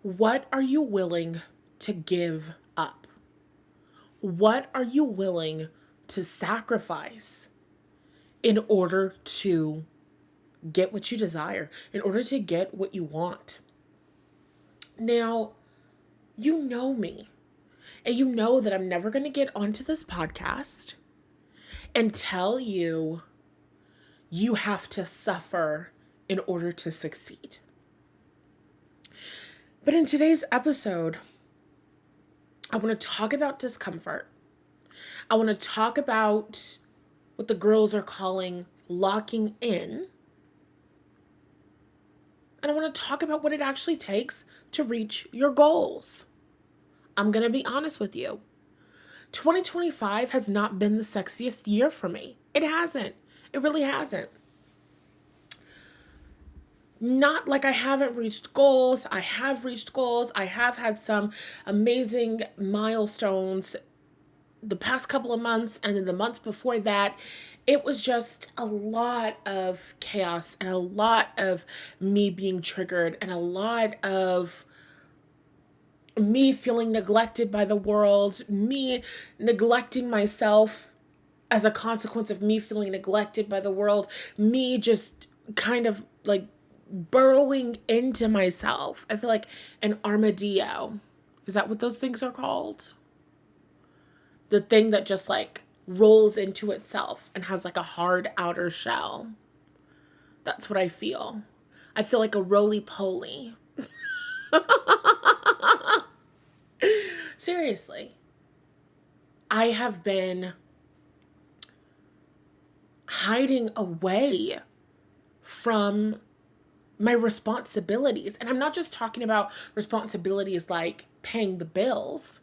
What are you willing to give up? What are you willing to sacrifice in order to get what you desire, in order to get what you want? Now, you know me, and you know that I'm never going to get onto this podcast and tell you you have to suffer in order to succeed. But in today's episode, I want to talk about discomfort. I want to talk about what the girls are calling locking in. And I want to talk about what it actually takes to reach your goals. I'm going to be honest with you. 2025 has not been the sexiest year for me. It hasn't. It really hasn't. Not like I haven't reached goals. I have reached goals. I have had some amazing milestones the past couple of months, and then the months before that. It was just a lot of chaos and a lot of me being triggered and a lot of me feeling neglected by the world, me neglecting myself as a consequence of me feeling neglected by the world, me just kind of like burrowing into myself. I feel like an armadillo. Is that what those things are called? The thing that just like rolls into itself and has like a hard outer shell. That's what I feel. I feel like a roly-poly. Seriously. I have been hiding away from my responsibilities. And I'm not just talking about responsibilities like paying the bills.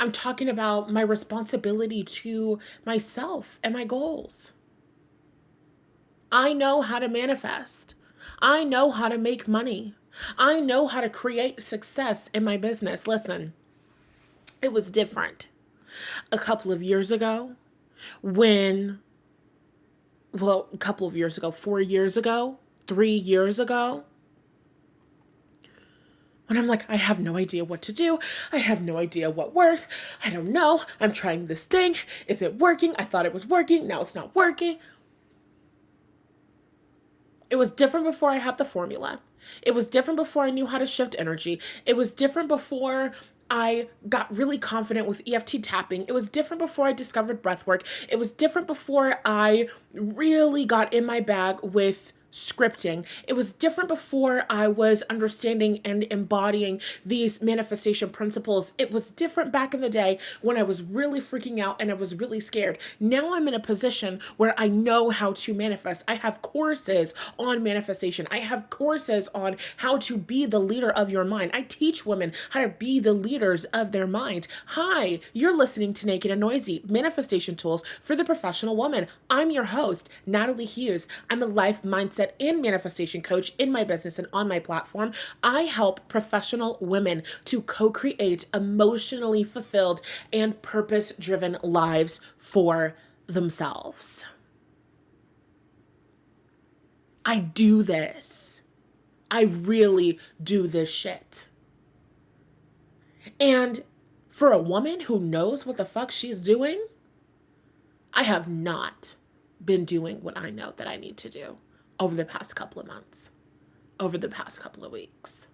I'm talking about my responsibility to myself and my goals. I know how to manifest. I know how to make money. I know how to create success in my business. Listen, it was different a couple of years ago a couple of years ago, 4 years ago, 3 years ago, when I'm like, I have no idea what to do. I have no idea what works. I don't know. I'm trying this thing. Is it working? I thought it was working. Now it's not working. It was different before I had the formula. It was different before I knew how to shift energy. It was different before I got really confident with EFT tapping. It was different before I discovered breathwork. It was different before I really got in my bag with scripting. It was different before I was understanding and embodying these manifestation principles. It was different back in the day when I was really freaking out and I was really scared. Now I'm in a position where I know how to manifest. I have courses on manifestation. I have courses on how to be the leader of your mind. I teach women how to be the leaders of their mind. Hi, you're listening to Naked and Noisy, Manifestation Tools for the Professional Woman. I'm your host, Natalie Hughes. I'm a life mindset and manifestation coach in my business and on my platform. I help professional women to co-create emotionally fulfilled and purpose-driven lives for themselves. I do this. I really do this shit. And for a woman who knows what the fuck she's doing, I have not been doing what I know that I need to do over the past couple of months, over the past couple of weeks.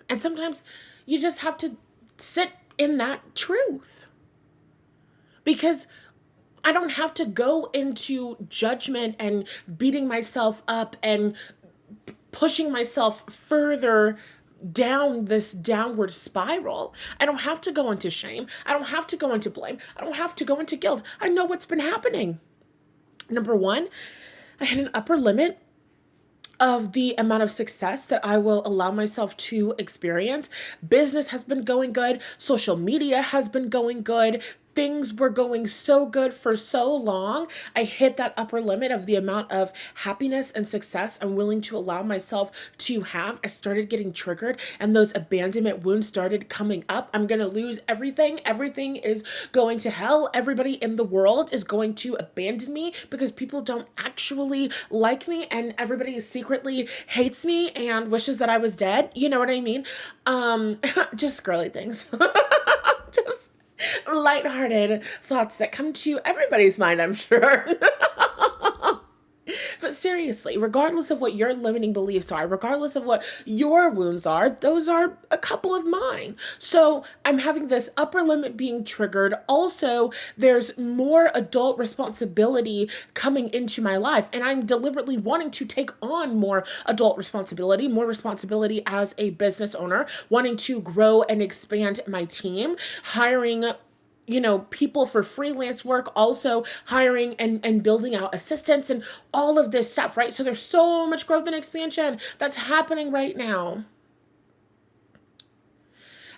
And sometimes you just have to sit in that truth. Because I don't have to go into judgment and beating myself up and pushing myself further down this downward spiral. I don't have to go into shame. I don't have to go into blame. I don't have to go into guilt. I know what's been happening. Number one, I had an upper limit of the amount of success that I will allow myself to experience. Business has been going good. Social media has been going good. things were going so good for so long, I hit that upper limit of the amount of happiness and success I'm willing to allow myself to have. I started getting triggered and those abandonment wounds started coming up. I'm going to lose everything. Everything is going to hell. Everybody in the world is going to abandon me because people don't actually like me and everybody secretly hates me and wishes that I was dead. You know what I mean? Just girly things. Just lighthearted thoughts that come to everybody's mind, I'm sure. But seriously, regardless of what your limiting beliefs are, regardless of what your wounds are, those are a couple of mine. So I'm having this upper limit being triggered. Also, there's more adult responsibility coming into my life, and I'm deliberately wanting to take on more adult responsibility, more responsibility as a business owner, wanting to grow and expand my team, hiring people for freelance work, also hiring and building out assistants and all of this stuff, right? So there's so much growth and expansion that's happening right now.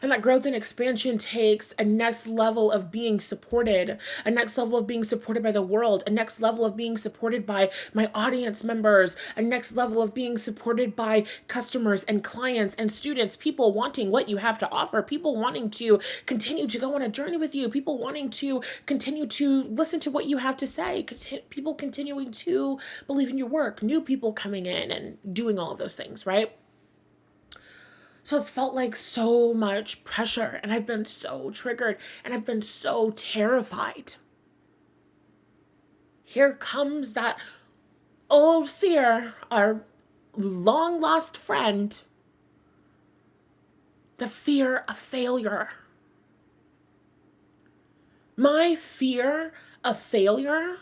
And that growth and expansion takes a next level of being supported, a next level of being supported by the world, a next level of being supported by my audience members, a next level of being supported by customers and clients and students, people wanting what you have to offer, people wanting to continue to go on a journey with you, people wanting to continue to listen to what you have to say, people continuing to believe in your work, new people coming in and doing all of those things, right? So it's felt like so much pressure, and I've been so triggered, and I've been so terrified. Here comes that old fear, our long lost friend, the fear of failure. My fear of failure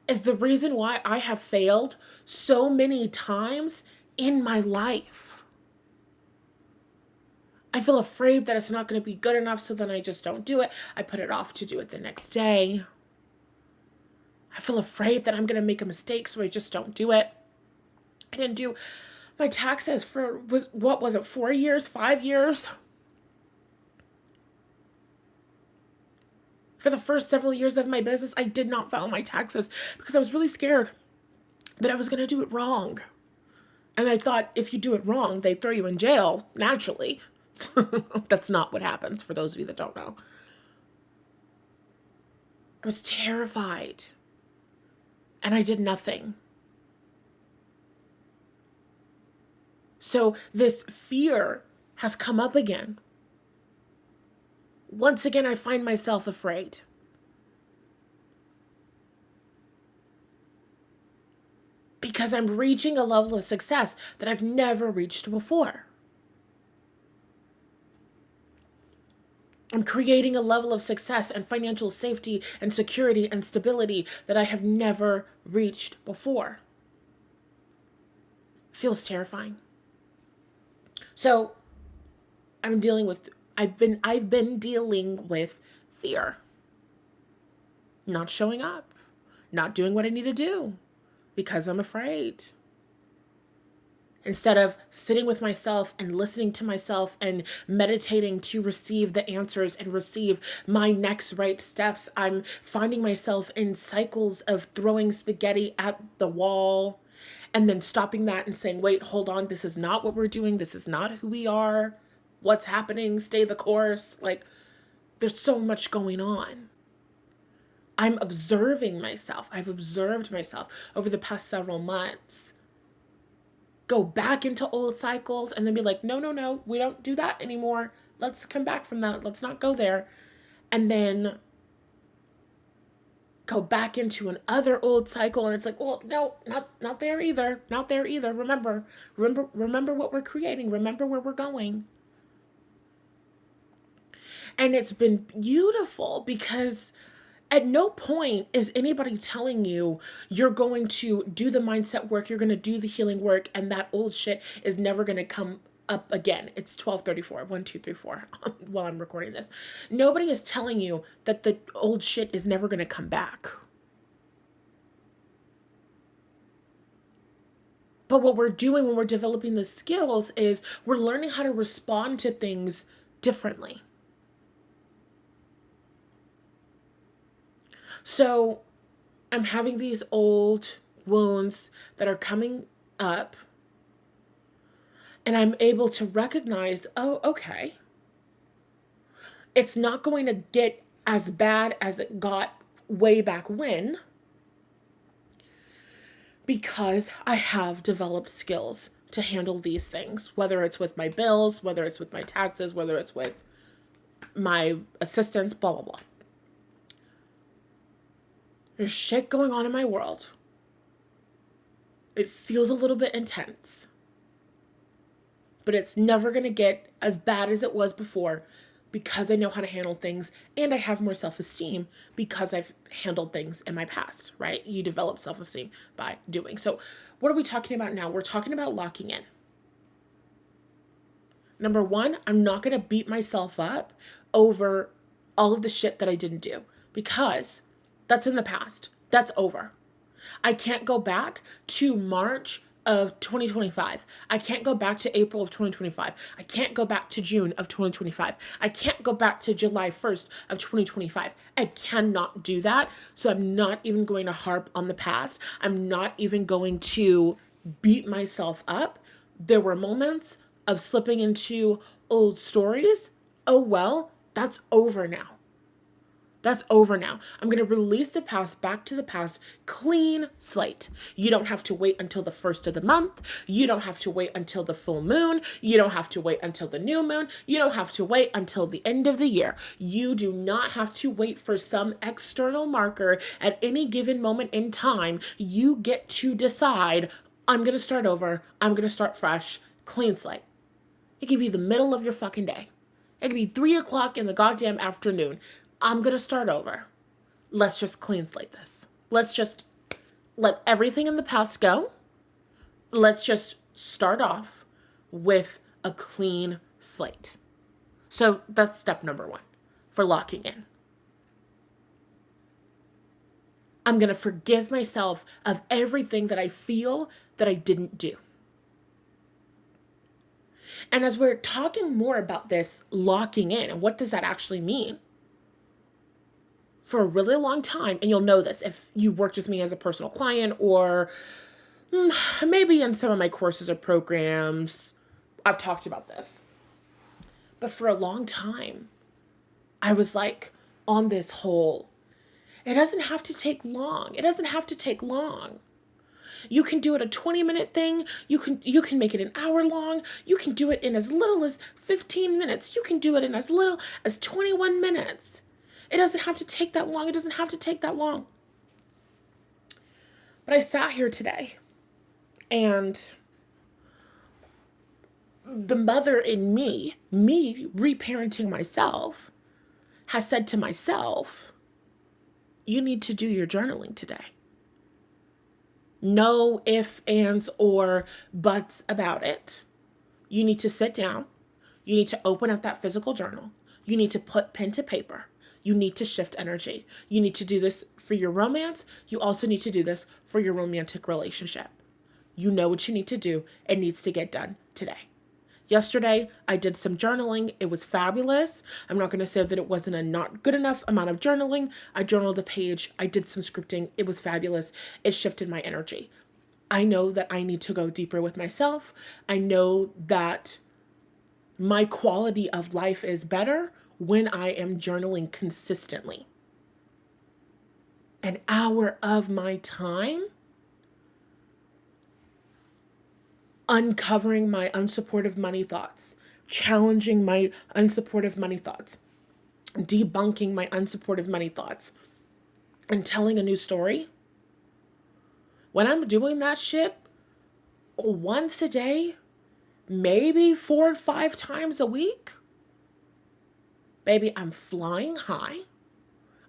is the reason why I have failed so many times in my life. I feel afraid that it's not going to be good enough, so then I just don't do it. I put it off to do it the next day. I feel afraid that I'm going to make a mistake, so I just don't do it. I didn't do my taxes for, 4 years, 5 years? For the first several years of my business, I did not file my taxes because I was really scared that I was going to do it wrong. And I thought if you do it wrong, they throw you in jail, naturally. That's not what happens, for those of you that don't know. I was terrified. And I did nothing. So this fear has come up again. Once again, I find myself afraid. Because I'm reaching a level of success that I've never reached before. I'm creating a level of success and financial safety and security and stability that I have never reached before. Feels terrifying. So I've been dealing with fear. Not showing up, not doing what I need to do because I'm afraid. Instead of sitting with myself and listening to myself and meditating to receive the answers and receive my next right steps, I'm finding myself in cycles of throwing spaghetti at the wall and then stopping that and saying, wait, hold on, this is not what we're doing. This is not who we are. What's happening? Stay the course. Like, there's so much going on. I'm observing myself. I've observed myself over the past several months go back into old cycles and then be like, no, we don't do that anymore. Let's come back from that. Let's not go there. And then go back into another old cycle. And it's like, well, no, not there either. Not there either. Remember what we're creating. Remember where we're going. And it's been beautiful because at no point is anybody telling you you're going to do the mindset work, you're going to do the healing work, and that old shit is never going to come up again. It's 12:34, 1, 2, 3, 4, while I'm recording this. Nobody is telling you that the old shit is never going to come back. But what we're doing when we're developing the skills is we're learning how to respond to things differently. So I'm having these old wounds that are coming up, and I'm able to recognize, oh, okay, it's not going to get as bad as it got way back when, because I have developed skills to handle these things, whether it's with my bills, whether it's with my taxes, whether it's with my assistants, blah, blah, blah. There's shit going on in my world. It feels a little bit intense, but it's never going to get as bad as it was before, because I know how to handle things, and I have more self-esteem because I've handled things in my past, right? You develop self-esteem by doing. So what are we talking about now? We're talking about locking in. Number one, I'm not going to beat myself up over all of the shit that I didn't do, because that's in the past. That's over. I can't go back to March of 2025. I can't go back to April of 2025. I can't go back to June of 2025. I can't go back to July 1st of 2025. I cannot do that. So I'm not even going to harp on the past. I'm not even going to beat myself up. There were moments of slipping into old stories. Oh, well, that's over now. That's over now. I'm going to release the past back to the past, clean slate. You don't have to wait until the first of the month. You don't have to wait until the full moon. You don't have to wait until the new moon. You don't have to wait until the end of the year. You do not have to wait for some external marker at any given moment in time. You get to decide, I'm going to start over. I'm going to start fresh, clean slate. It could be the middle of your fucking day. It could be 3 o'clock in the goddamn afternoon. I'm going to start over. Let's just clean slate this. Let's just let everything in the past go. Let's just start off with a clean slate. So that's step number one for locking in. I'm going to forgive myself of everything that I feel that I didn't do. And as we're talking more about this locking in, and what does that actually mean? For a really long time, and you'll know this if you worked with me as a personal client, or maybe in some of my courses or programs, I've talked about this. But for a long time, I was like on this whole, it doesn't have to take long. It doesn't have to take long. You can do it a 20-minute thing. You can make it an hour long. You can do it in as little as 15 minutes. You can do it in as little as 21 minutes. It doesn't have to take that long. It doesn't have to take that long. But I sat here today, and the mother in me reparenting myself, has said to myself, you need to do your journaling today. No ifs, ands, or buts about it. You need to sit down. You need to open up that physical journal. You need to put pen to paper. You need to shift energy. You need to do this for your romance. You also need to do this for your romantic relationship. You know what you need to do. It needs to get done today. Yesterday, I did some journaling. It was fabulous. I'm not going to say that it wasn't a not good enough amount of journaling. I journaled a page. I did some scripting. It was fabulous. It shifted my energy. I know that I need to go deeper with myself. I know that my quality of life is better when I am journaling consistently. An hour of my time uncovering my unsupportive money thoughts, challenging my unsupportive money thoughts, debunking my unsupportive money thoughts, and telling a new story. When I'm doing that shit once a day, maybe 4 or 5 times a week, baby, I'm flying high.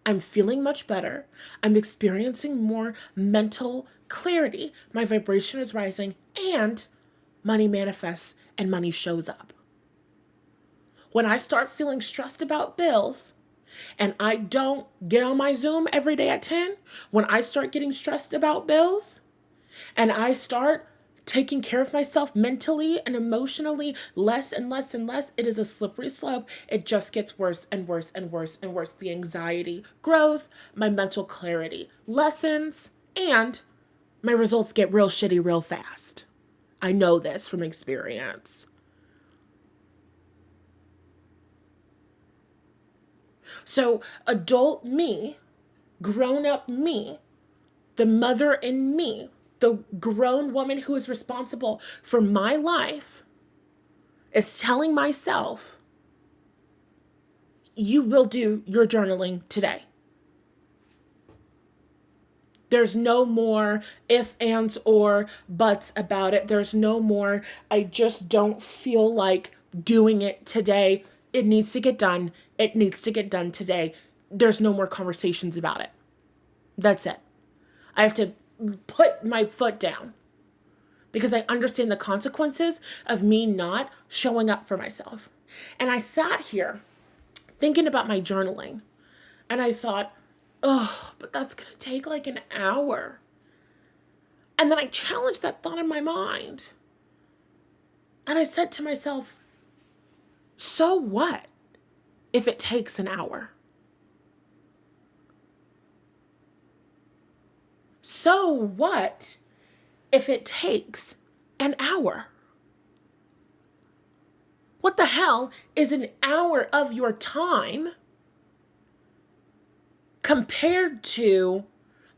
I'm feeling much better. I'm experiencing more mental clarity. My vibration is rising, and money manifests and money shows up. When I start feeling stressed about bills and I don't get on my Zoom every day at 10, when I start getting stressed about bills and I start taking care of myself mentally and emotionally less and less and less, it is a slippery slope. It just gets worse and worse and worse and worse. The anxiety grows, my mental clarity lessens, and my results get real shitty real fast. I know this from experience. So adult me, grown up me, the mother in me, the grown woman who is responsible for my life, is telling myself, you will do your journaling today. There's no more if, ands, or buts about it. There's no more, I just don't feel like doing it today. It needs to get done. It needs to get done today. There's no more conversations about it. That's it. I have to put my foot down because I understand the consequences of me not showing up for myself. And I sat here thinking about my journaling, and I thought, oh, but that's going to take like an hour. And then I challenged that thought in my mind. And I said to myself, so what if it takes an hour? So what if it takes an hour? What the hell is an hour of your time compared to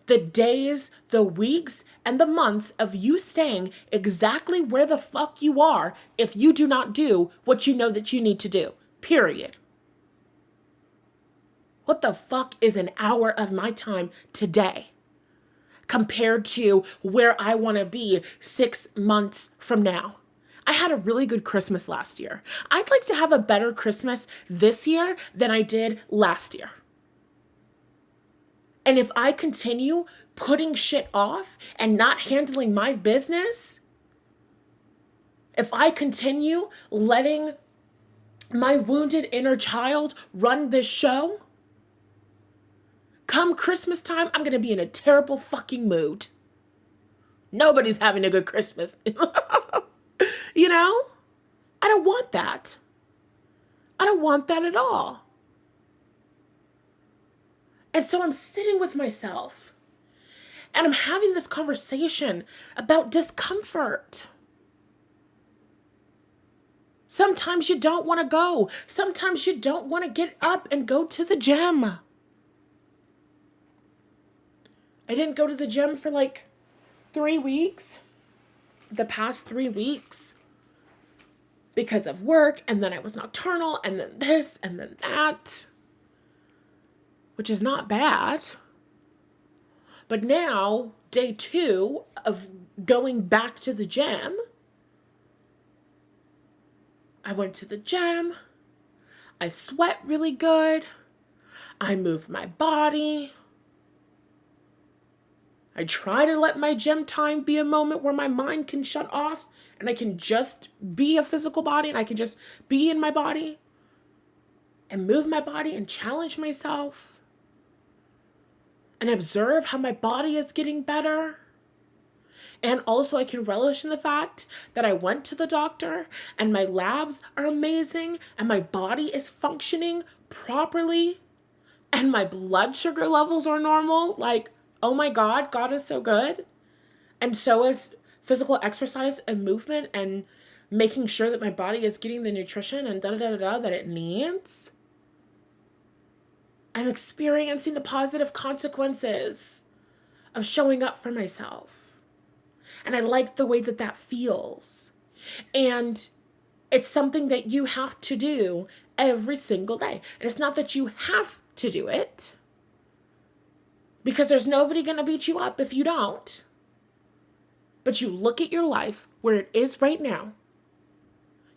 the days, the weeks, and the months of you staying exactly where the fuck you are if you do not do what you know that you need to do, period. What the fuck is an hour of my time today compared to where I want to be 6 months from now? I had a really good Christmas last year. I'd like to have a better Christmas this year than I did last year. And if I continue putting shit off and not handling my business, if I continue letting my wounded inner child run this show, come Christmas time, I'm going to be in a terrible fucking mood. Nobody's having a good Christmas. You know? I don't want that. I don't want that at all. And so I'm sitting with myself and I'm having this conversation about discomfort. Sometimes you don't want to go. Sometimes you don't want to get up and go to the gym. I didn't go to the gym for like 3 weeks, the past 3 weeks, because of work, and then I was nocturnal, and then this, and then that, which is not bad. But now, day 2 of going back to the gym, I went to the gym, I sweat really good, I moved my body, I try to let my gym time be a moment where my mind can shut off and I can just be a physical body and I can just be in my body and move my body and challenge myself and observe how my body is getting better. And also I can relish in the fact that I went to the doctor and my labs are amazing and my body is functioning properly and my blood sugar levels are normal. Like, oh my God, God is so good. And so is physical exercise and movement and making sure that my body is getting the nutrition and that it needs. I'm experiencing the positive consequences of showing up for myself. And I like the way that that feels. And it's something that you have to do every single day. And it's not that you have to do it, because there's nobody going to beat you up if you don't. But you look at your life where it is right now.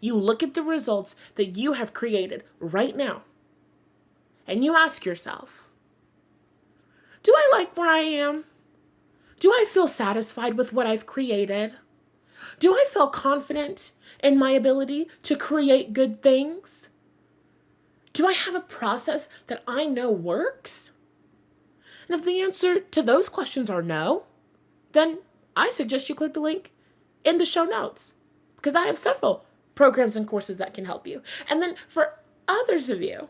You look at the results that you have created right now. And you ask yourself, do I like where I am? Do I feel satisfied with what I've created? Do I feel confident in my ability to create good things? Do I have a process that I know works? And if the answer to those questions are no, then I suggest you click the link in the show notes, because I have several programs and courses that can help you. And then for others of you,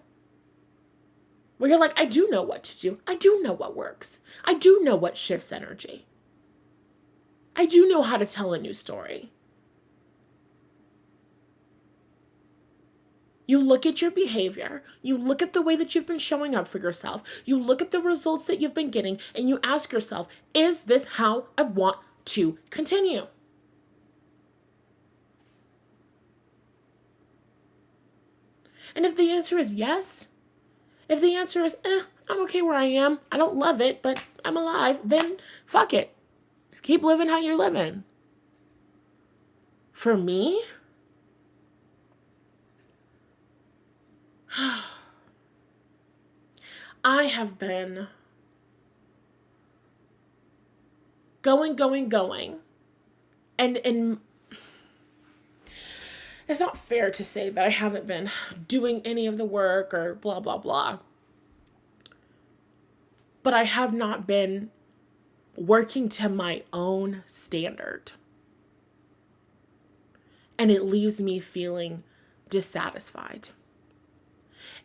where you're like, I do know what to do. I do know what works. I do know what shifts energy. I do know how to tell a new story. You look at your behavior, you look at the way that you've been showing up for yourself, you look at the results that you've been getting, and you ask yourself, is this how I want to continue? And if the answer is yes, if the answer is, I'm okay where I am, I don't love it, but I'm alive, then fuck it. Just keep living how you're living. For me, I have been going. And it's not fair to say that I haven't been doing any of the work or blah, blah, blah. But I have not been working to my own standard. And it leaves me feeling dissatisfied.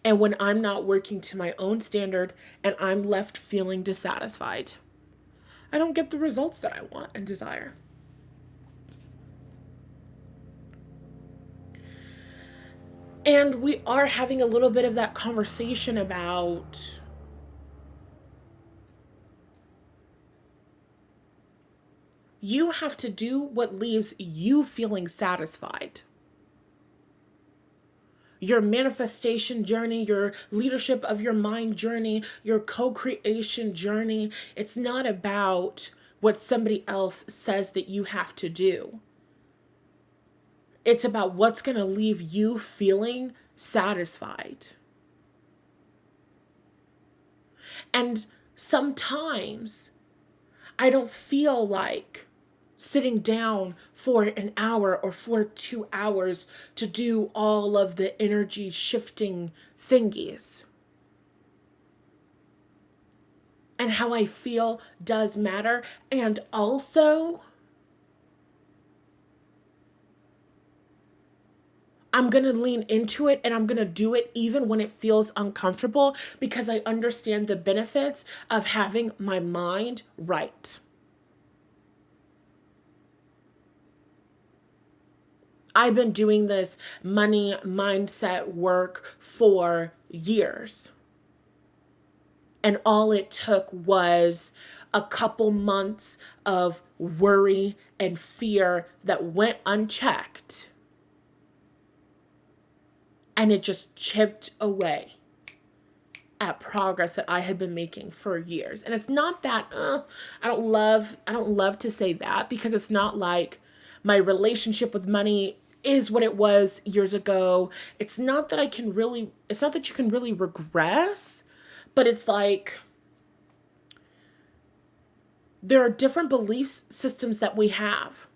And when I'm not working to my own standard and I'm left feeling dissatisfied, I don't get the results that I want and desire. And we are having a little bit of that conversation about you have to do what leaves you feeling satisfied. Your manifestation journey, your leadership of your mind journey, your co-creation journey, it's not about what somebody else says that you have to do. It's about what's going to leave you feeling satisfied. And sometimes I don't feel like sitting down for an hour or for 2 hours to do all of the energy shifting thingies. And how I feel does matter. And also, I'm going to lean into it and I'm going to do it even when it feels uncomfortable, because I understand the benefits of having my mind right. I've been doing this money mindset work for years. And all it took was a couple months of worry and fear that went unchecked. And it just chipped away at progress that I had been making for years. And it's not that, I don't love to say that, because it's not like my relationship with money is what it was years ago. It's not that you can really regress, but it's like there are different belief systems that we have.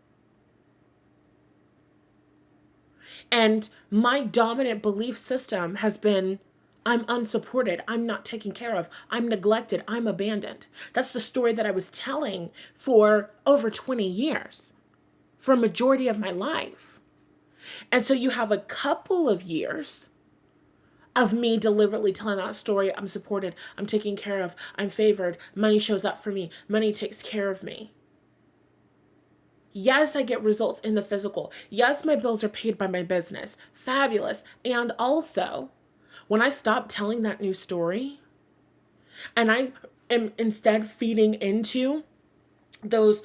And my dominant belief system has been, I'm unsupported, I'm not taken care of, I'm neglected, I'm abandoned. That's the story that I was telling for over 20 years, for a majority of my life. And so you have a couple of years of me deliberately telling that story. I'm supported, I'm taken care of, I'm favored, money shows up for me, money takes care of me. Yes, I get results in the physical. Yes, my bills are paid by my business. Fabulous. And also, when I stop telling that new story and I am instead feeding into those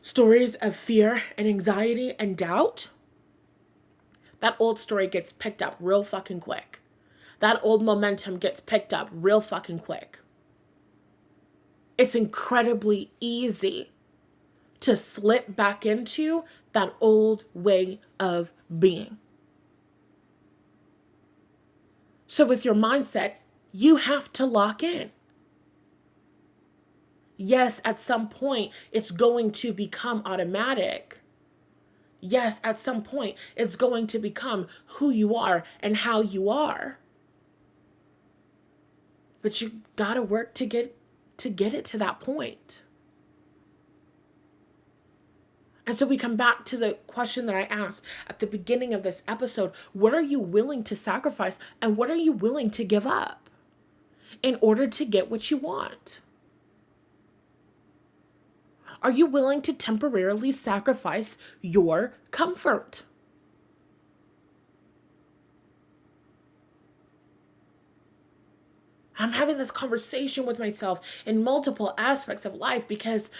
stories of fear and anxiety and doubt, that old story gets picked up real fucking quick. That old momentum gets picked up real fucking quick. It's incredibly easy to slip back into that old way of being. So with your mindset, you have to lock in. Yes, at some point, it's going to become automatic. Yes, at some point, it's going to become who you are and how you are. But you gotta work to get it to that point. And so we come back to the question that I asked at the beginning of this episode. What are you willing to sacrifice and what are you willing to give up in order to get what you want? Are you willing to temporarily sacrifice your comfort? I'm having this conversation with myself in multiple aspects of life because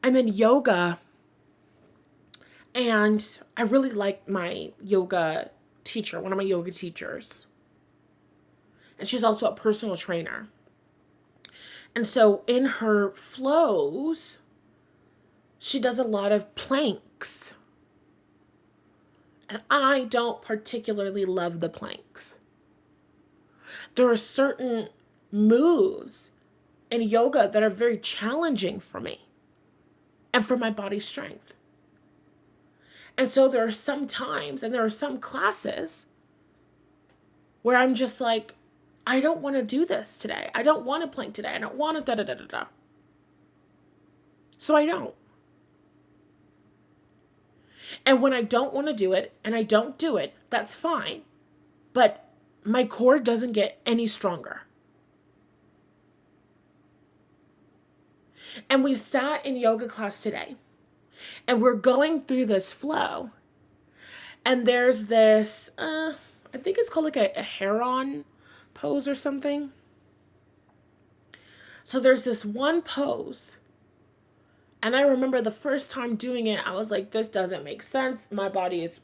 I'm in yoga and I really like my yoga teacher, one of my yoga teachers. And she's also a personal trainer. And so in her flows, she does a lot of planks. And I don't particularly love the planks. There are certain moves in yoga that are very challenging for me and for my body strength. And so there are some times and there are some classes where I'm just like, I don't want to do this today. I don't want to plank today. I don't want to da da da da da. So I don't. And when I don't want to do it and I don't do it, that's fine. But my core doesn't get any stronger. And we sat in yoga class today and we're going through this flow. And there's this, I think it's called like a heron pose or something. So there's this one pose. And I remember the first time doing it, I was like, this doesn't make sense. My body is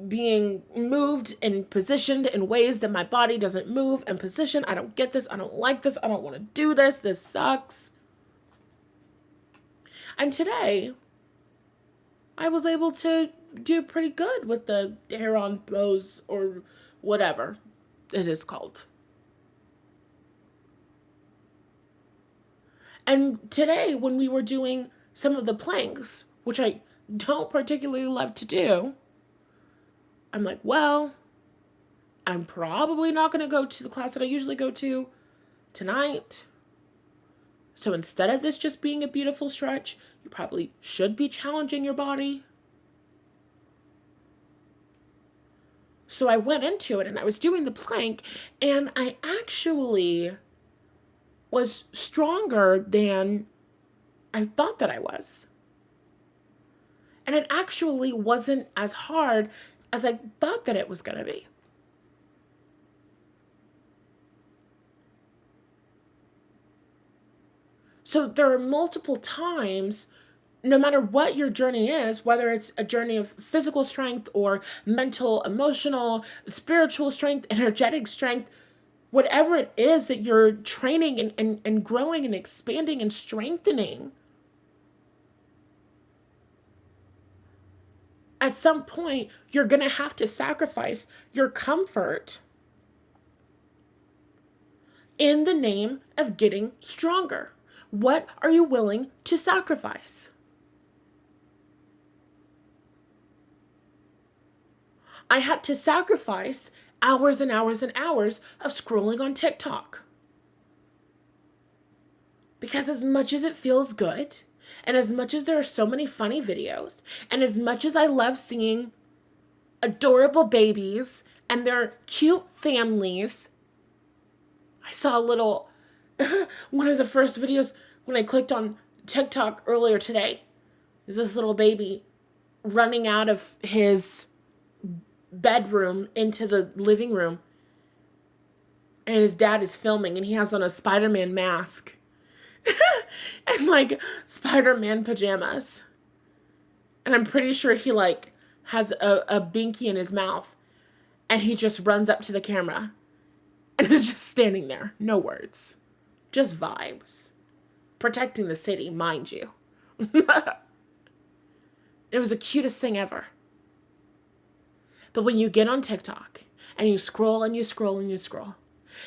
being moved and positioned in ways that my body doesn't move and position. I don't get this. I don't like this. I don't want to do this. This sucks. And today, I was able to do pretty good with the heron pose or whatever it is called. And today, when we were doing some of the planks, which I don't particularly love to do, I'm like, well, I'm probably not going to go to the class that I usually go to tonight. So instead of this just being a beautiful stretch, you probably should be challenging your body. So I went into it and I was doing the plank and I actually was stronger than I thought that I was. And it actually wasn't as hard as I thought that it was going to be. So there are multiple times, no matter what your journey is, whether it's a journey of physical strength or mental, emotional, spiritual strength, energetic strength, whatever it is that you're training and growing and expanding and strengthening, at some point, you're going to have to sacrifice your comfort in the name of getting stronger. What are you willing to sacrifice? I had to sacrifice hours and hours and hours of scrolling on TikTok. Because as much as it feels good, and as much as there are so many funny videos, and as much as I love seeing adorable babies and their cute families, I saw a little, one of the first videos when I clicked on TikTok earlier today, is this little baby running out of his bedroom into the living room, and his dad is filming and he has on a Spider-Man mask and like Spider-Man pajamas, and I'm pretty sure he like has a binky in his mouth, and he just runs up to the camera and is just standing there, no words, just vibes, protecting the city, mind you. It was the cutest thing ever. But when you get on TikTok and you scroll and you scroll and you scroll,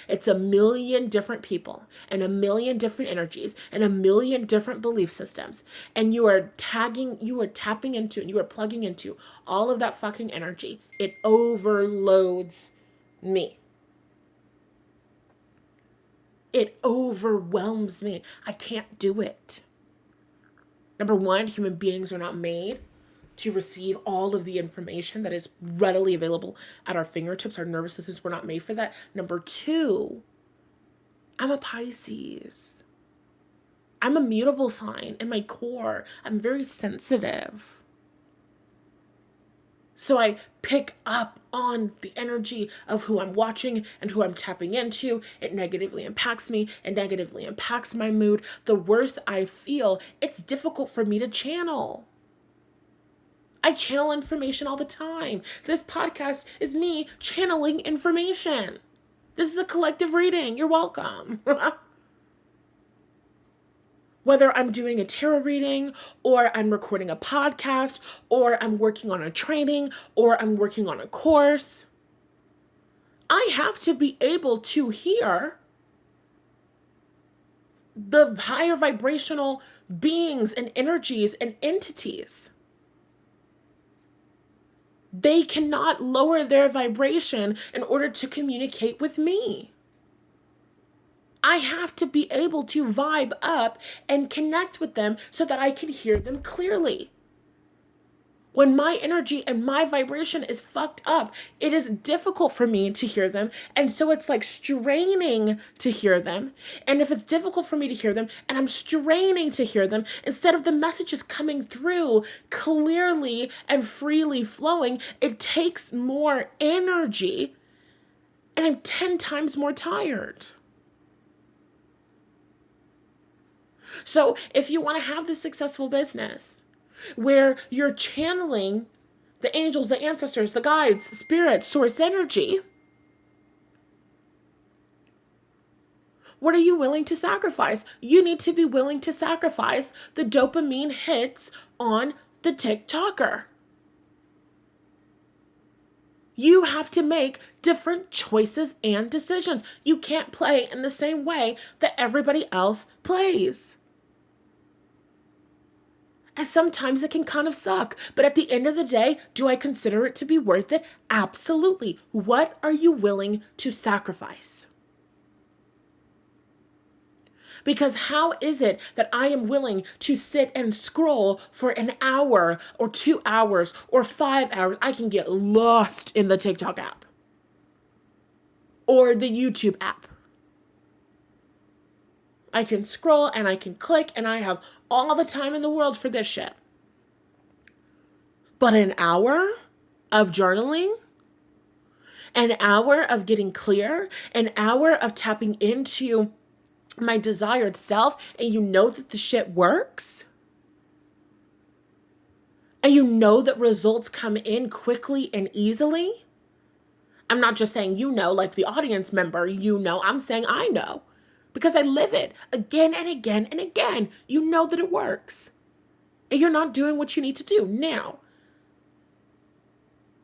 it's a million different people and a million different energies and a million different belief systems. And you are tapping into and you are plugging into all of that fucking energy. It overloads me. It overwhelms me. I can't do it. Number one, human beings are not made to receive all of the information that is readily available at our fingertips. Our nervous systems were not made for that. Number two, I'm a Pisces. I'm a mutable sign in my core. I'm very sensitive. So I pick up on the energy of who I'm watching and who I'm tapping into. It negatively impacts me. It negatively impacts my mood. The worse I feel, it's difficult for me to channel. I channel information all the time. This podcast is me channeling information. This is a collective reading. You're welcome. Whether I'm doing a tarot reading, or I'm recording a podcast, or I'm working on a training, or I'm working on a course, I have to be able to hear the higher vibrational beings and energies and entities. They cannot lower their vibration in order to communicate with me. I have to be able to vibe up and connect with them so that I can hear them clearly. When my energy and my vibration is fucked up, it is difficult for me to hear them. And so it's like straining to hear them. And if it's difficult for me to hear them and I'm straining to hear them, instead of the messages coming through clearly and freely flowing, it takes more energy and I'm 10 times more tired. So if you want to have this successful business where you're channeling the angels, the ancestors, the guides, spirit, source energy, what are you willing to sacrifice? You need to be willing to sacrifice the dopamine hits on the TikToker. You have to make different choices and decisions. You can't play in the same way that everybody else plays. And sometimes it can kind of suck. But at the end of the day, do I consider it to be worth it? Absolutely. What are you willing to sacrifice? Because how is it that I am willing to sit and scroll for an hour or 2 hours or 5 hours? I can get lost in the TikTok app or the YouTube app. I can scroll and I can click and I have all the time in the world for this shit. But an hour of journaling, an hour of getting clear, an hour of tapping into my desired self, and you know that the shit works, and you know that results come in quickly and easily. I'm not just saying you know, like the audience member, you know. I'm saying I know. Because I live it again and again and again. You know that it works. And you're not doing what you need to do. Now,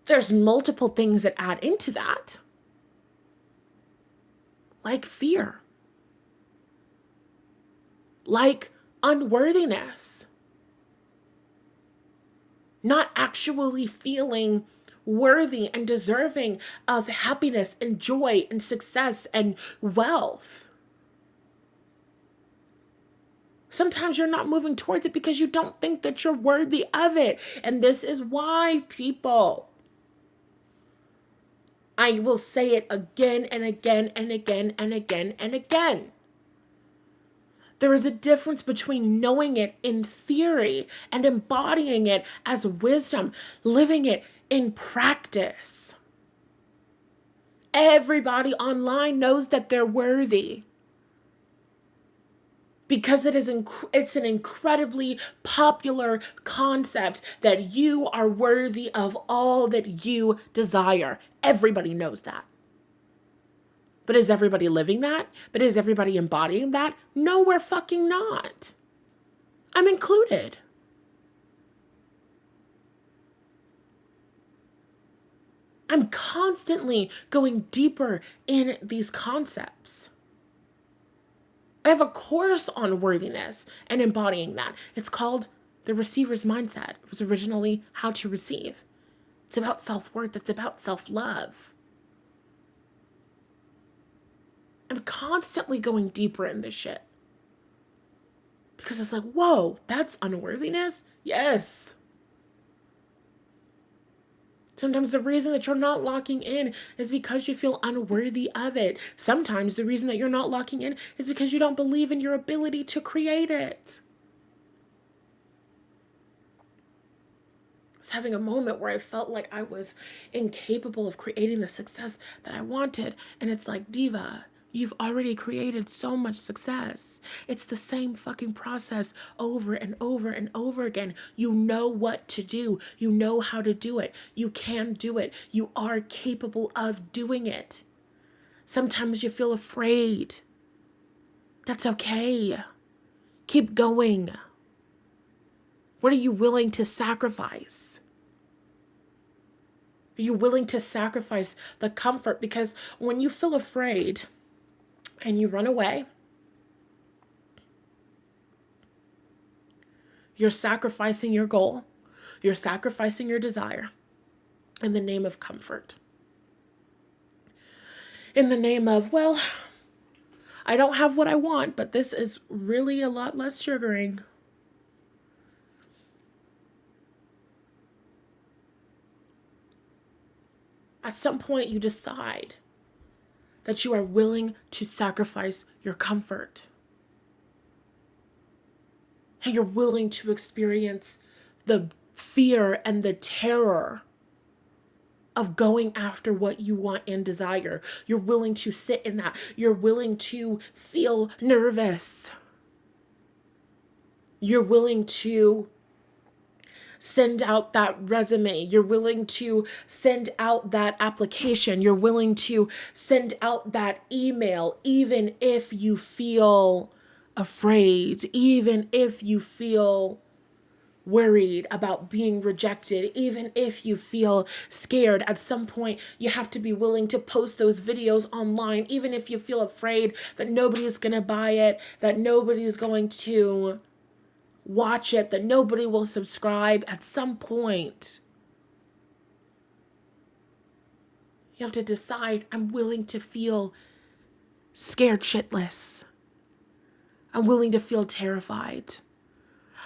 there's multiple things that add into that. Like fear. Like unworthiness. Not actually feeling worthy and deserving of happiness and joy and success and wealth. Sometimes you're not moving towards it because you don't think that you're worthy of it. And this is why, people, I will say it again and again and again and again and again. There is a difference between knowing it in theory and embodying it as wisdom, living it in practice. Everybody online knows that they're worthy. Because it's an incredibly popular concept that you are worthy of all that you desire. Everybody knows that. But is everybody living that? But is everybody embodying that? No, we're fucking not. I'm included. I'm constantly going deeper in these concepts. I have a course on worthiness and embodying that. It's called The Receiver's Mindset. It was originally How to Receive. It's about self-worth. It's about self-love. I'm constantly going deeper in this shit. Because it's like, whoa, that's unworthiness? Yes. Sometimes the reason that you're not locking in is because you feel unworthy of it. Sometimes the reason that you're not locking in is because you don't believe in your ability to create it. I was having a moment where I felt like I was incapable of creating the success that I wanted. And it's like, Diva, you've already created so much success. It's the same fucking process over and over and over again. You know what to do. You know how to do it. You can do it. You are capable of doing it. Sometimes you feel afraid. That's okay. Keep going. What are you willing to sacrifice? Are you willing to sacrifice the comfort? Because when you feel afraid and you run away, you're sacrificing your goal. You're sacrificing your desire in the name of comfort. In the name of, well, I don't have what I want, but this is really a lot less sugaring. At some point, you decide that you are willing to sacrifice your comfort. And you're willing to experience the fear and the terror of going after what you want and desire. You're willing to sit in that. You're willing to feel nervous. You're willing to send out that resume. You're willing to send out that application. You're willing to send out that email, even if you feel afraid, even if you feel worried about being rejected, even if you feel scared. At some point, you have to be willing to post those videos online, even if you feel afraid that nobody's going to buy it, that nobody's going to watch it, that nobody will subscribe. At some point, you have to decide, I'm willing to feel scared shitless. I'm willing to feel terrified.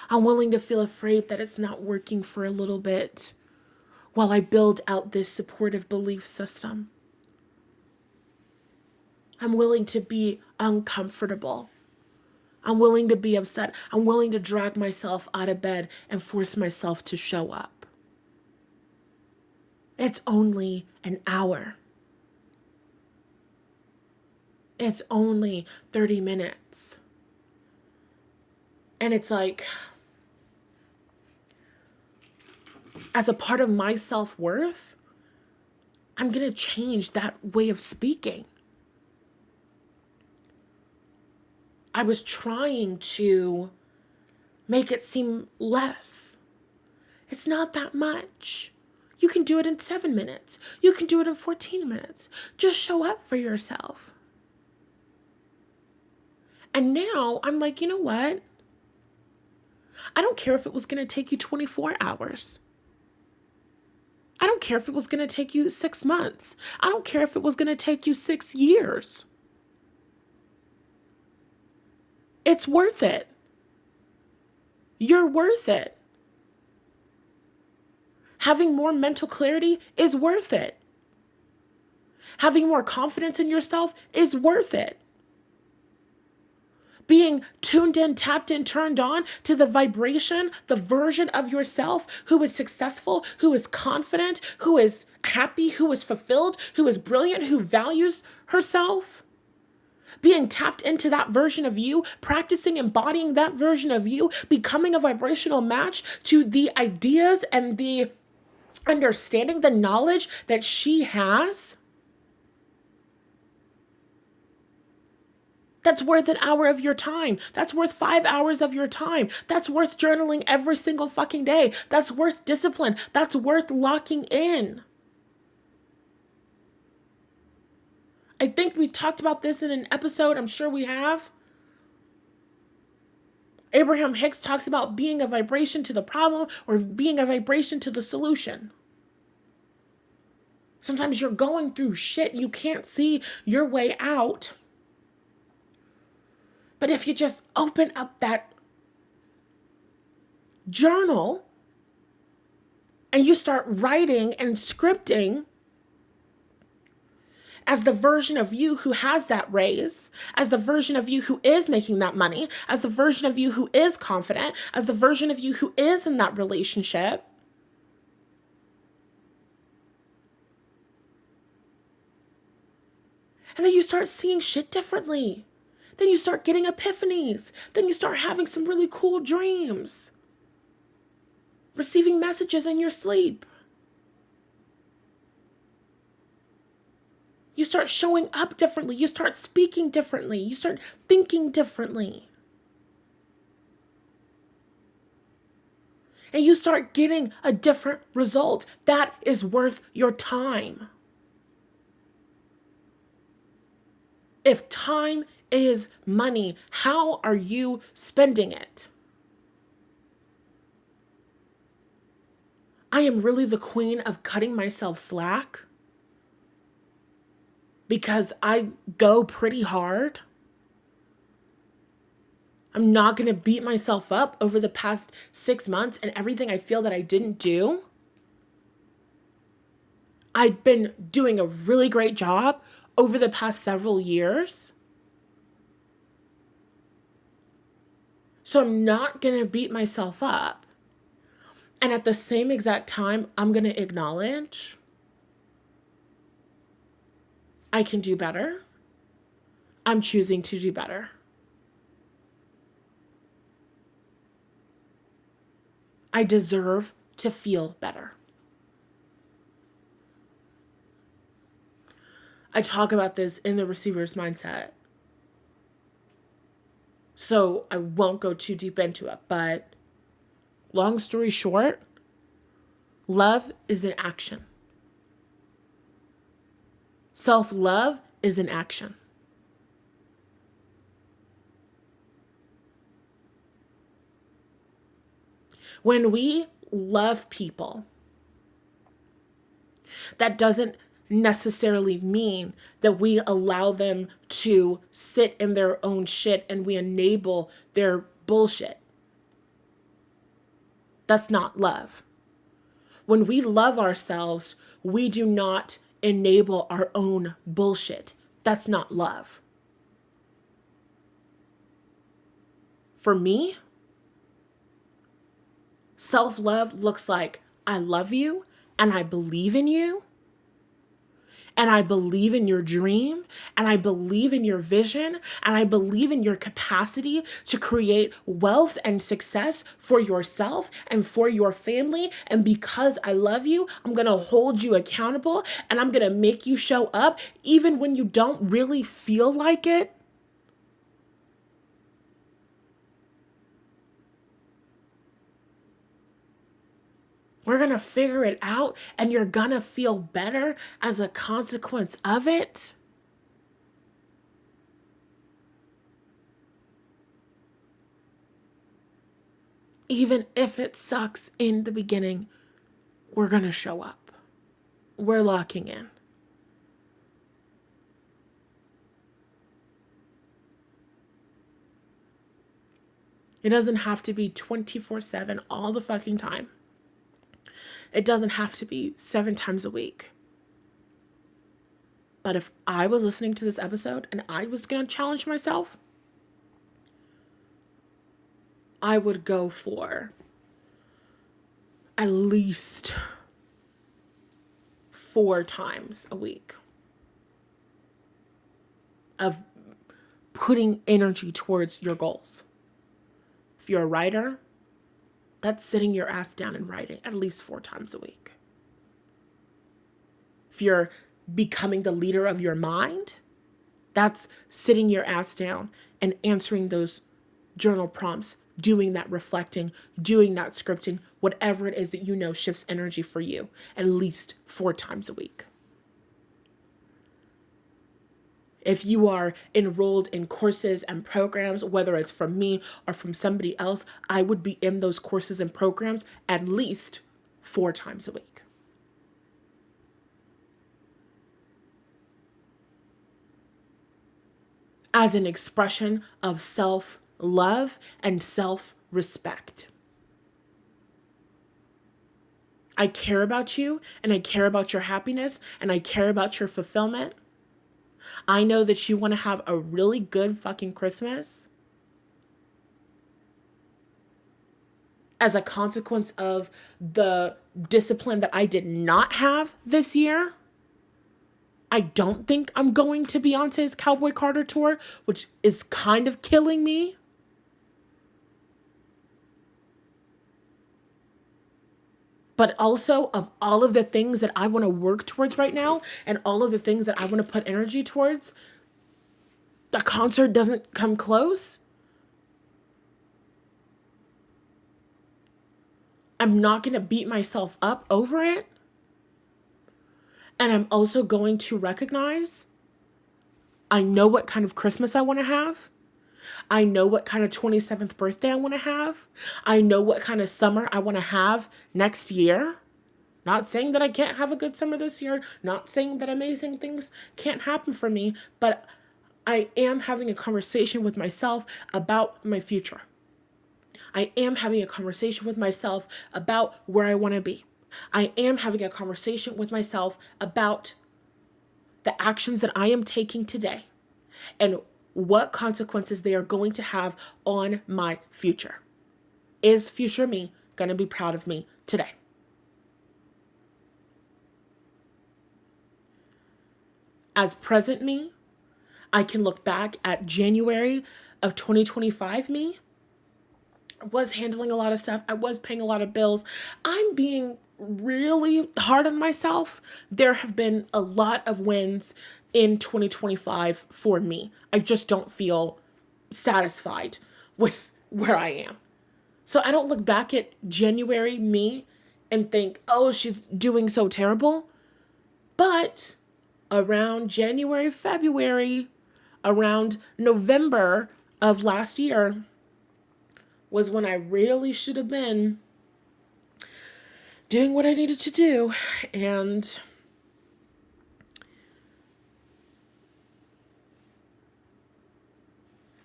I'm willing to feel afraid that it's not working for a little bit while I build out this supportive belief system. I'm willing to be uncomfortable. I'm willing to be upset. I'm willing to drag myself out of bed and force myself to show up. It's only an hour. It's only 30 minutes. And it's like, as a part of my self-worth, I'm going to change that way of speaking. I was trying to make it seem less. It's not that much. You can do it in 7 minutes. You can do it in 14 minutes. Just show up for yourself. And now I'm like, you know what? I don't care if it was going to take you 24 hours. I don't care if it was going to take you 6 months. I don't care if it was going to take you 6 years. It's worth it. You're worth it. Having more mental clarity is worth it. Having more confidence in yourself is worth it. Being tuned in, tapped in, turned on to the vibration, the version of yourself who is successful, who is confident, who is happy, who is fulfilled, who is brilliant, who values herself. Being tapped into that version of you, practicing embodying that version of you, becoming a vibrational match to the ideas and the understanding, the knowledge that she has. That's worth an hour of your time. That's worth 5 hours of your time. That's worth journaling every single fucking day. That's worth discipline. That's worth locking in. I think we talked about this in an episode. I'm sure we have. Abraham Hicks talks about being a vibration to the problem or being a vibration to the solution. Sometimes you're going through shit. You can't see your way out. But if you just open up that journal and you start writing and scripting as the version of you who has that raise, as the version of you who is making that money, as the version of you who is confident, as the version of you who is in that relationship, and then you start seeing shit differently. Then you start getting epiphanies. Then you start having some really cool dreams. Receiving messages in your sleep. You start showing up differently. You start speaking differently. You start thinking differently. And you start getting a different result. That is worth your time. If time is money, how are you spending it? I am really the queen of cutting myself slack because I go pretty hard. I'm not going to beat myself up over the past 6 months and everything I feel that I didn't do. I've been doing a really great job over the past several years. So I'm not going to beat myself up. And at the same exact time, I'm going to acknowledge I can do better. I'm choosing to do better. I deserve to feel better. I talk about this in the receiver's mindset, so I won't go too deep into it, but long story short, love is an action. Self-love is an action. When we love people, that doesn't necessarily mean that we allow them to sit in their own shit and we enable their bullshit. That's not love. When we love ourselves, we do not enable our own bullshit. That's not love. For me, self-love looks like I love you and I believe in you. And I believe in your dream, and I believe in your vision, and I believe in your capacity to create wealth and success for yourself and for your family. And because I love you, I'm going to hold you accountable, and I'm going to make you show up even when you don't really feel like it. We're going to figure it out, and you're going to feel better as a consequence of it. Even if it sucks in the beginning, we're going to show up. We're locking in. It doesn't have to be 24/7 all the fucking time. It doesn't have to be 7 times a week. But if I was listening to this episode and I was going to challenge myself, I would go for at least 4 times a week of putting energy towards your goals. If you're a writer, that's sitting your ass down and writing at least 4 times a week. If you're becoming the leader of your mind, that's sitting your ass down and answering those journal prompts, doing that reflecting, doing that scripting, whatever it is that you know shifts energy for you, at least 4 times a week. If you are enrolled in courses and programs, whether it's from me or from somebody else, I would be in those courses and programs at least 4 times a week. As an expression of self-love and self-respect. I care about you, and I care about your happiness, and I care about your fulfillment. I know that you want to have a really good fucking Christmas as a consequence of the discipline that I did not have this year. I don't think I'm going to Beyonce's Cowboy Carter tour, which is kind of killing me. But also, of all of the things that I want to work towards right now and all of the things that I want to put energy towards, the concert doesn't come close. I'm not going to beat myself up over it. And I'm also going to recognize I know what kind of Christmas I want to have. I know what kind of 27th birthday I want to have. I know what kind of summer I want to have next year. Not saying that I can't have a good summer this year. Not saying that amazing things can't happen for me. But I am having a conversation with myself about my future. I am having a conversation with myself about where I want to be. I am having a conversation with myself about the actions that I am taking today and what consequences they are going to have on my future. Is future me going to be proud of me today? As present me, I can look back at January of 2025 me. I was handling a lot of stuff. I was paying a lot of bills. I'm being really hard on myself. There have been a lot of wins in 2025 for me. I just don't feel satisfied with where I am. So I don't look back at January me and think, oh, she's doing so terrible. But around January, February, around November of last year was when I really should have been doing what I needed to do. And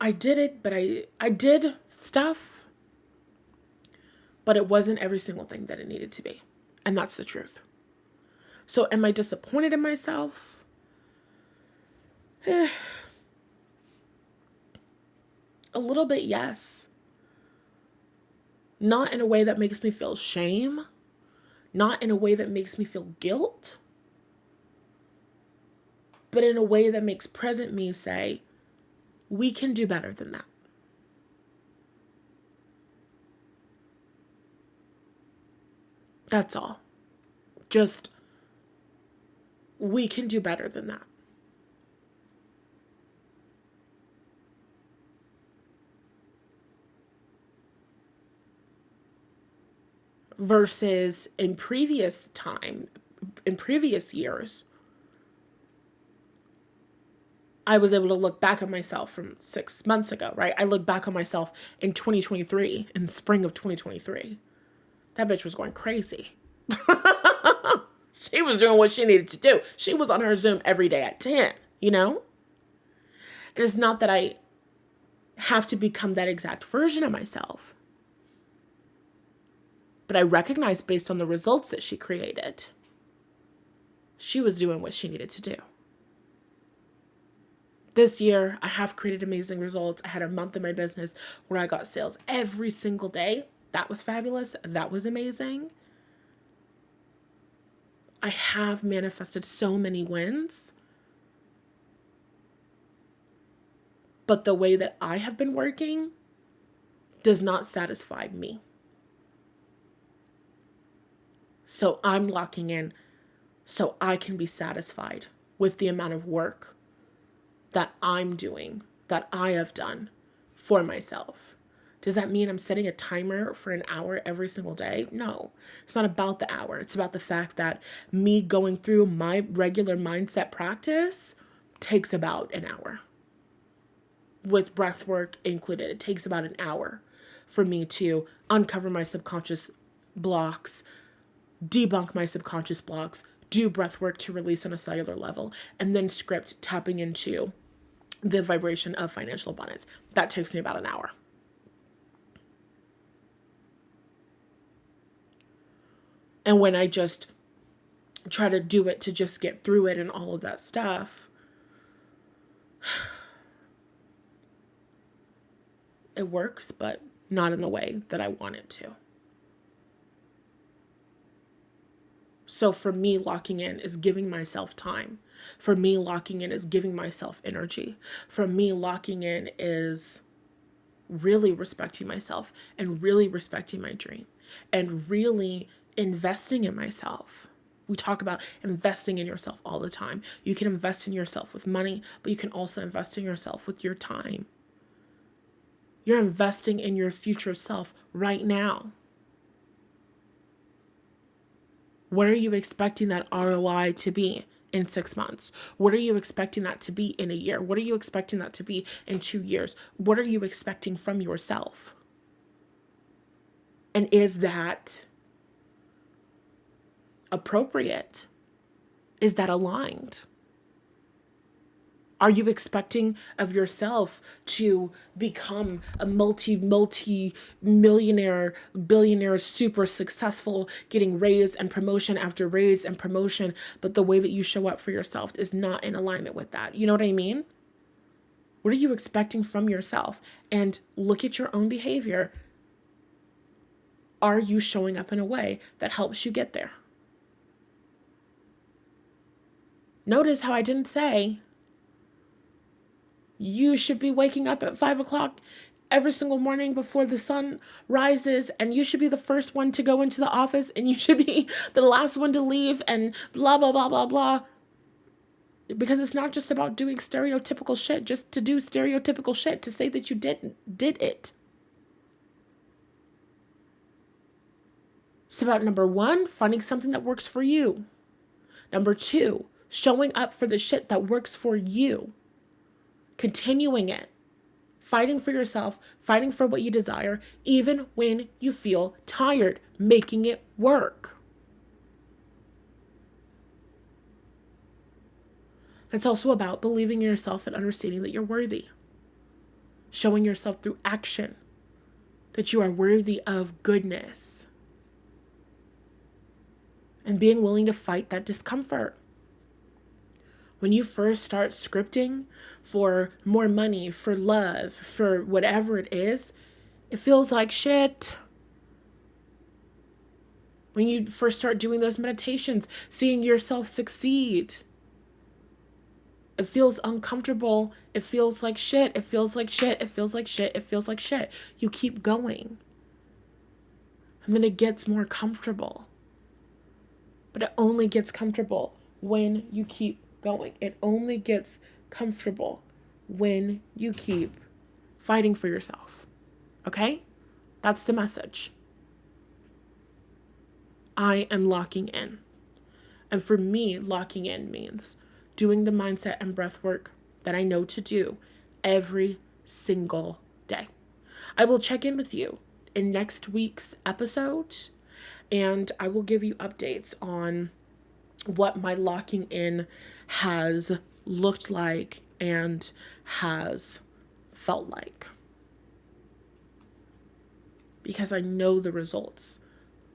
I did it, but I did stuff, but it wasn't every single thing that it needed to be. And that's the truth. So am I disappointed in myself? A little bit, yes. Not in a way that makes me feel shame. Not in a way that makes me feel guilt. But in a way that makes present me say, we can do better than that. That's all. Just, we can do better than that. Versus in previous years, I was able to look back at myself from 6 months ago, right? I look back on myself in 2023, in the spring of 2023. That bitch was going crazy. She was doing what she needed to do. She was on her Zoom every day at 10, you know? And it's not that I have to become that exact version of myself. But I recognize based on the results that she created, she was doing what she needed to do. This year, I have created amazing results. I had a month in my business where I got sales every single day. That was fabulous. That was amazing. I have manifested so many wins. But the way that I have been working does not satisfy me. So I'm locking in so I can be satisfied with the amount of work that I'm doing, that I have done for myself. Does that mean I'm setting a timer for an hour every single day? No, it's not about the hour. It's about the fact that me going through my regular mindset practice takes about an hour. With breath work included, it takes about an hour for me to uncover my subconscious blocks, debunk my subconscious blocks, do breath work to release on a cellular level, and then script tapping into the vibration of financial abundance. That takes me about an hour. And when I just try to do it to just get through it and all of that stuff, it works, but not in the way that I want it to. So for me, locking in is giving myself time. For me, locking in is giving myself energy. For me, locking in is really respecting myself and really respecting my dream and really investing in myself. We talk about investing in yourself all the time. You can invest in yourself with money, but you can also invest in yourself with your time. You're investing in your future self right now. What are you expecting that ROI to be in 6 months? What are you expecting that to be in a year? What are you expecting that to be in 2 years? What are you expecting from yourself? And is that appropriate? Is that aligned? Are you expecting of yourself to become a multi-millionaire, billionaire, super successful, getting raise and promotion after raise and promotion, but the way that you show up for yourself is not in alignment with that? You know what I mean? What are you expecting from yourself? And look at your own behavior. Are you showing up in a way that helps you get there? Notice how I didn't say you should be waking up at 5 o'clock every single morning before the sun rises, and you should be the first one to go into the office, and you should be the last one to leave, and blah, blah, blah, blah, blah. Because it's not just about doing stereotypical shit just to do stereotypical shit to say that you did it. It's about, number one, finding something that works for you. Number two, showing up for the shit that works for you. Continuing it. Fighting for yourself, fighting for what you desire, even when you feel tired, making it work. It's also about believing in yourself and understanding that you're worthy. Showing yourself through action that you are worthy of goodness. And being willing to fight that discomfort. When you first start scripting for more money, for love, for whatever it is, it feels like shit. When you first start doing those meditations, seeing yourself succeed, it feels uncomfortable. It feels like shit. It feels like shit. It feels like shit. It feels like shit. You keep going. And then it gets more comfortable. But it only gets comfortable when you keep going. It only gets comfortable when you keep fighting for yourself. Okay? That's the message. I am locking in. And for me, locking in means doing the mindset and breath work that I know to do every single day. I will check in with you in next week's episode, and I will give you updates on what my locking in has looked like and has felt like. Because I know the results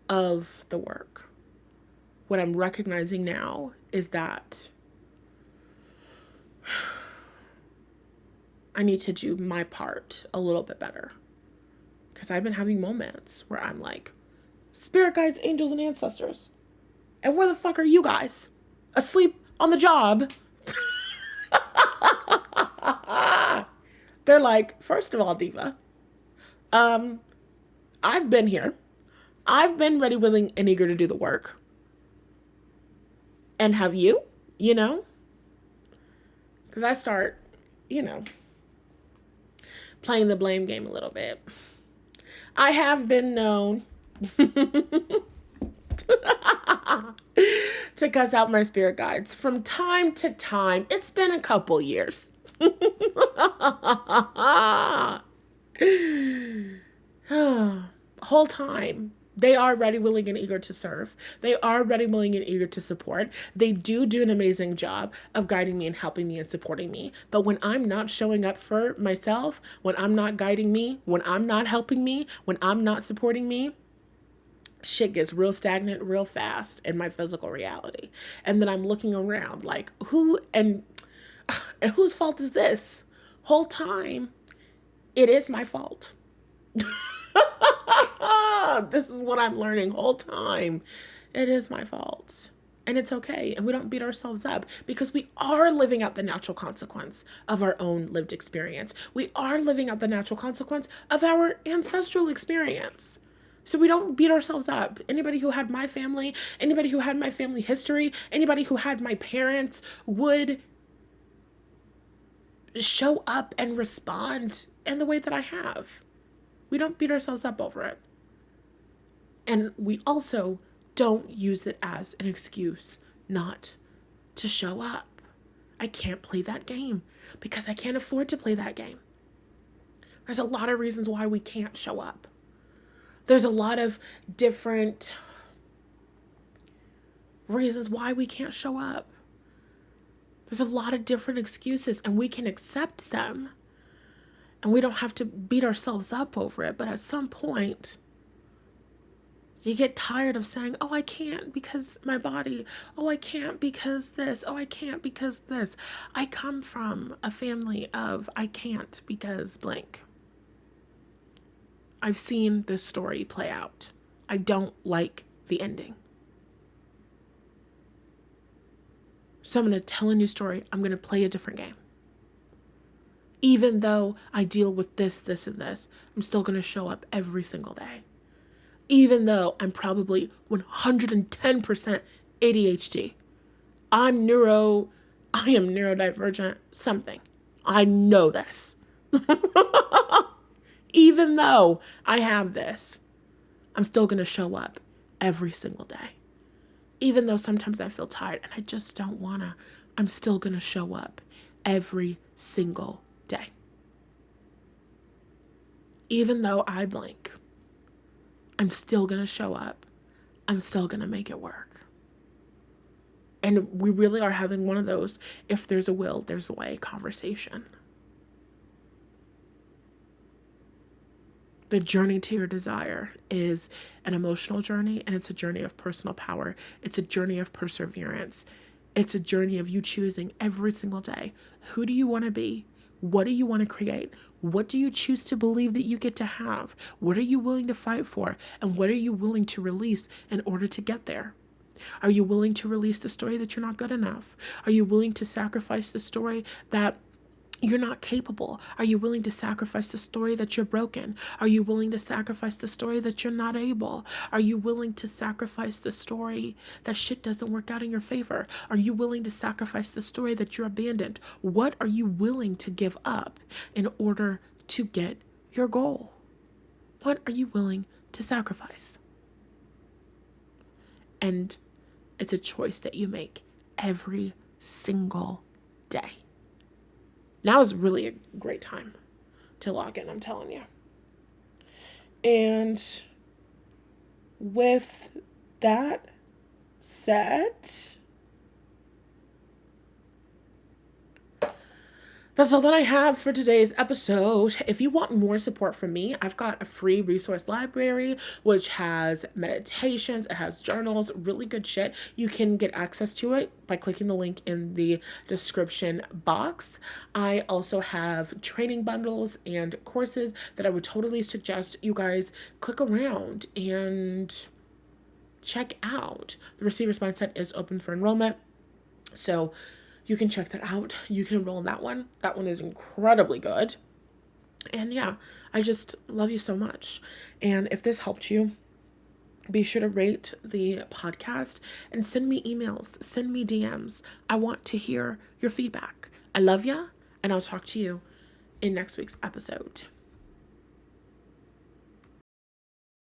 of the work. What I'm recognizing now is that I need to do my part a little bit better. Because I've been having moments where I'm like, spirit guides, angels, and ancestors. And where the fuck are you guys? Asleep on the job. They're like, first of all, Diva, I've been here. I've been ready, willing, and eager to do the work. And have you? You know? Because I start, playing the blame game a little bit. I have been known to cuss out my spirit guides from time to time. It's been a couple years. Whole time. They are ready, willing, and eager to serve. They are ready, willing, and eager to support. They do an amazing job of guiding me and helping me and supporting me. But when I'm not showing up for myself, when I'm not guiding me, when I'm not helping me, when I'm not supporting me, shit gets real stagnant real fast in my physical reality. And then I'm looking around like, and whose fault is this? Whole time, it is my fault. This is what I'm learning whole time. It is my fault. And it's okay. And we don't beat ourselves up because we are living out the natural consequence of our own lived experience. We are living out the natural consequence of our ancestral experience. So we don't beat ourselves up. Anybody who had my family, anybody who had my family history, anybody who had my parents would show up and respond in the way that I have. We don't beat ourselves up over it. And we also don't use it as an excuse not to show up. I can't play that game because I can't afford to play that game. There's a lot of reasons why we can't show up. There's a lot of different reasons why we can't show up. There's a lot of different excuses, and we can accept them. And we don't have to beat ourselves up over it. But at some point, you get tired of saying, oh, I can't because my body. Oh, I can't because this. Oh, I can't because this. I come from a family of I can't because blank. I've seen this story play out. I don't like the ending. So I'm going to tell a new story. I'm going to play a different game. Even though I deal with this, this, and this, I'm still going to show up every single day. Even though I'm probably 110% ADHD. I am neurodivergent something. I know this. Even though I have this, I'm still going to show up every single day. Even though sometimes I feel tired and I just don't want to, I'm still going to show up every single day. Even though I blink, I'm still going to show up. I'm still going to make it work. And we really are having one of those, if there's a will, there's a way conversation. The journey to your desire is an emotional journey, and it's a journey of personal power. It's a journey of perseverance. It's a journey of you choosing every single day. Who do you want to be? What do you want to create? What do you choose to believe that you get to have? What are you willing to fight for? And what are you willing to release in order to get there? Are you willing to release the story that you're not good enough? Are you willing to sacrifice the story that you're not capable? Are you willing to sacrifice the story that you're broken? Are you willing to sacrifice the story that you're not able? Are you willing to sacrifice the story that shit doesn't work out in your favor? Are you willing to sacrifice the story that you're abandoned? What are you willing to give up in order to get your goal? What are you willing to sacrifice? And it's a choice that you make every single day. Now is really a great time to log in, I'm telling you. And with that said, that's all that I have for today's episode. If you want more support from me, I've got a free resource library, which has meditations, it has journals, really good shit. You can get access to it by clicking the link in the description box. I also have training bundles and courses that I would totally suggest you guys click around and check out. The Receiver's Mindset is open for enrollment. So you can check that out. You can enroll in that one. That one is incredibly good. And yeah, I just love you so much. And if this helped you, be sure to rate the podcast and send me emails, send me DMs. I want to hear your feedback. I love ya, and I'll talk to you in next week's episode.